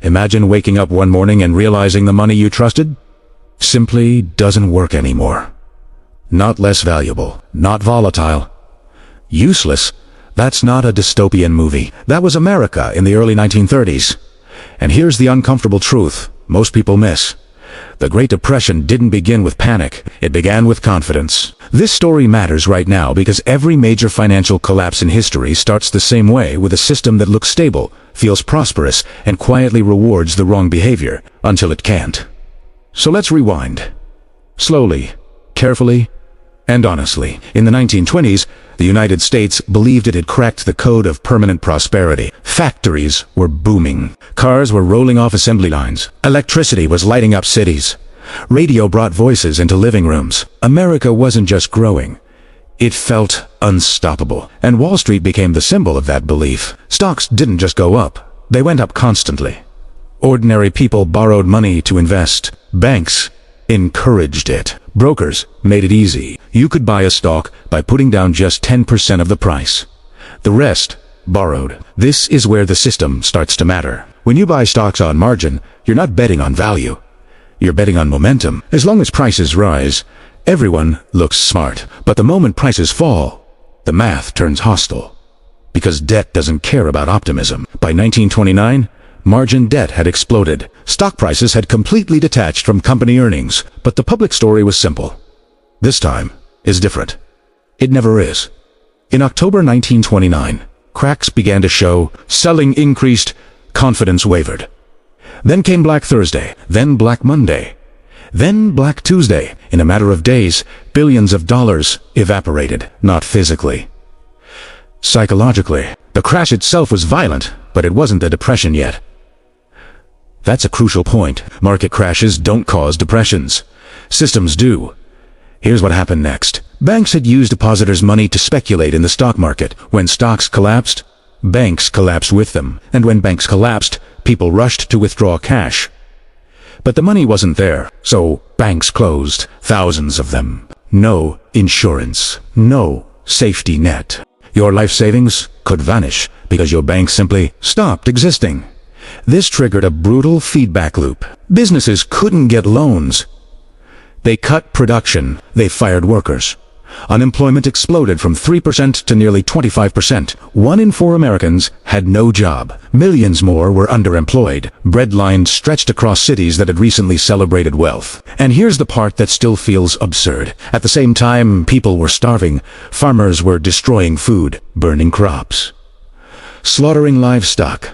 Imagine waking up one morning and realizing the money you trusted simply doesn't work anymore. Not less valuable, not volatile, useless. That's not a dystopian movie. That was America in the early 1930s. And here's the uncomfortable truth most people miss. The Great Depression didn't begin with panic. It began with confidence. This story matters right now because every major financial collapse in history starts the same way, with a system that looks stable, feels prosperous, and quietly rewards the wrong behavior until it can't. So let's rewind. Slowly, carefully, and honestly. In the 1920s, the United States believed it had cracked the code of permanent prosperity. Factories were booming. Cars were rolling off assembly lines. Electricity was lighting up cities. Radio brought voices into living rooms. America wasn't just growing. It felt unstoppable. And Wall Street became the symbol of that belief. Stocks didn't just go up. They went up constantly. Ordinary people borrowed money to invest. Banks encouraged it. Brokers made it easy. You could buy a stock by putting down just 10% of the price. The rest borrowed. This is where the system starts to matter. When you buy stocks on margin, you're not betting on value. You're betting on momentum. As long as prices rise, everyone looks smart. But the moment prices fall, the math turns hostile. Because debt doesn't care about optimism. By 1929, margin debt had exploded. Stock prices had completely detached from company earnings. But the public story was simple. This time is different. It never is. In October 1929, cracks began to show. Selling increased. Confidence wavered. Then came Black Thursday. Then Black Monday. Then Black Tuesday. In a matter of days, billions of dollars evaporated. Not physically. Psychologically. The crash itself was violent, but it wasn't the depression yet. That's a crucial point. Market crashes don't cause depressions. Systems do. Here's what happened next. Banks had used depositors' money to speculate in the stock market. When stocks collapsed, banks collapsed with them. And when banks collapsed, people rushed to withdraw cash. But the money wasn't there, so banks closed. Thousands of them. No insurance. No safety net. Your life savings could vanish because your bank simply stopped existing. This triggered a brutal feedback loop. Businesses couldn't get loans. They cut production. They fired workers. Unemployment exploded from 3% to nearly 25%. 1 in 4 Americans had no job. Millions more were underemployed. Bread lines stretched across cities that had recently celebrated wealth. And here's the part that still feels absurd. At the same time, people were starving. Farmers were destroying food, burning crops, slaughtering livestock.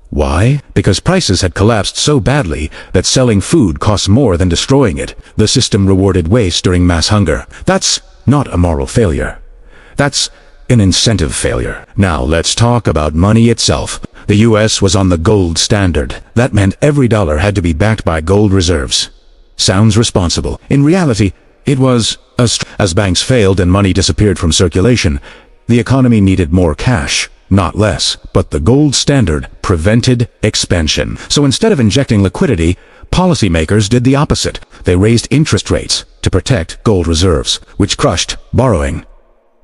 Why? Because prices had collapsed so badly that selling food cost more than destroying it. The system rewarded waste during mass hunger. That's not a moral failure. That's an incentive failure. Now let's talk about money itself. The US was on the gold standard. That meant every dollar had to be backed by gold reserves. Sounds responsible. In reality, it was as banks failed and money disappeared from circulation, the economy needed more cash. Not less, but the gold standard prevented expansion. So instead of injecting liquidity, policymakers did the opposite. They raised interest rates to protect gold reserves, which crushed borrowing,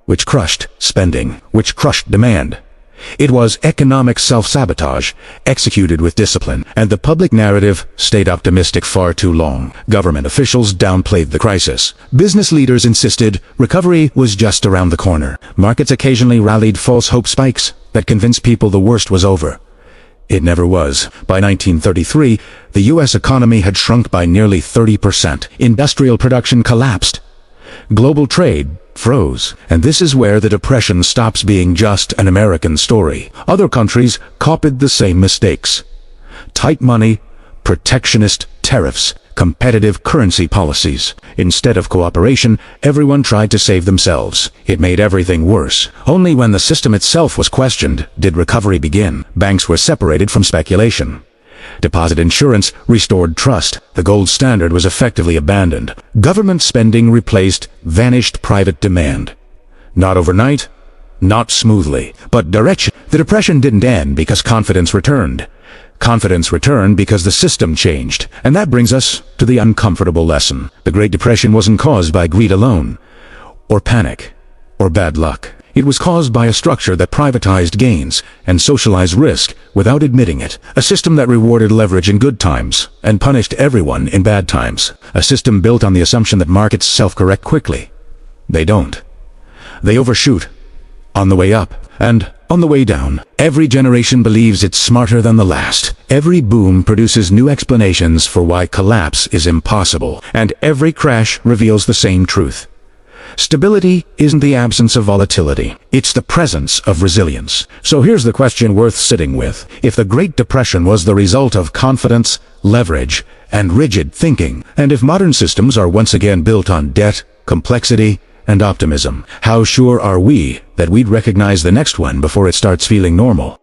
which crushed spending, which crushed demand. It was economic self-sabotage, executed with discipline, and the public narrative stayed optimistic far too long. Government officials downplayed the crisis. Business leaders insisted recovery was just around the corner. Markets occasionally rallied false hope spikes that convinced people the worst was over. It never was. By 1933, the U.S. economy had shrunk by nearly 30%. Industrial production collapsed. Global trade froze. And this is where the Depression stops being just an American story. Other countries copied the same mistakes. Tight money, protectionist tariffs, competitive currency policies. Instead of cooperation, everyone tried to save themselves. It made everything worse. Only when the system itself was questioned did recovery begin. Banks were separated from speculation. Deposit insurance restored trust. The gold standard was effectively abandoned. Government spending replaced vanished private demand. Not overnight, not smoothly, but direction. The Depression didn't end because confidence returned. Confidence returned because the system changed. And that brings us to the uncomfortable lesson. The Great Depression wasn't caused by greed alone, or panic, or bad luck. It was caused by a structure that privatized gains and socialized risk without admitting it. A system that rewarded leverage in good times and punished everyone in bad times. A system built on the assumption that markets self-correct quickly. They don't. They overshoot. On the way up and on the way down. Every generation believes it's smarter than the last. Every boom produces new explanations for why collapse is impossible. And every crash reveals the same truth. Stability isn't the absence of volatility. It's the presence of resilience. So here's the question worth sitting with. If the Great Depression was the result of confidence, leverage, and rigid thinking, and if modern systems are once again built on debt, complexity, and optimism, how sure are we that we'd recognize the next one before it starts feeling normal?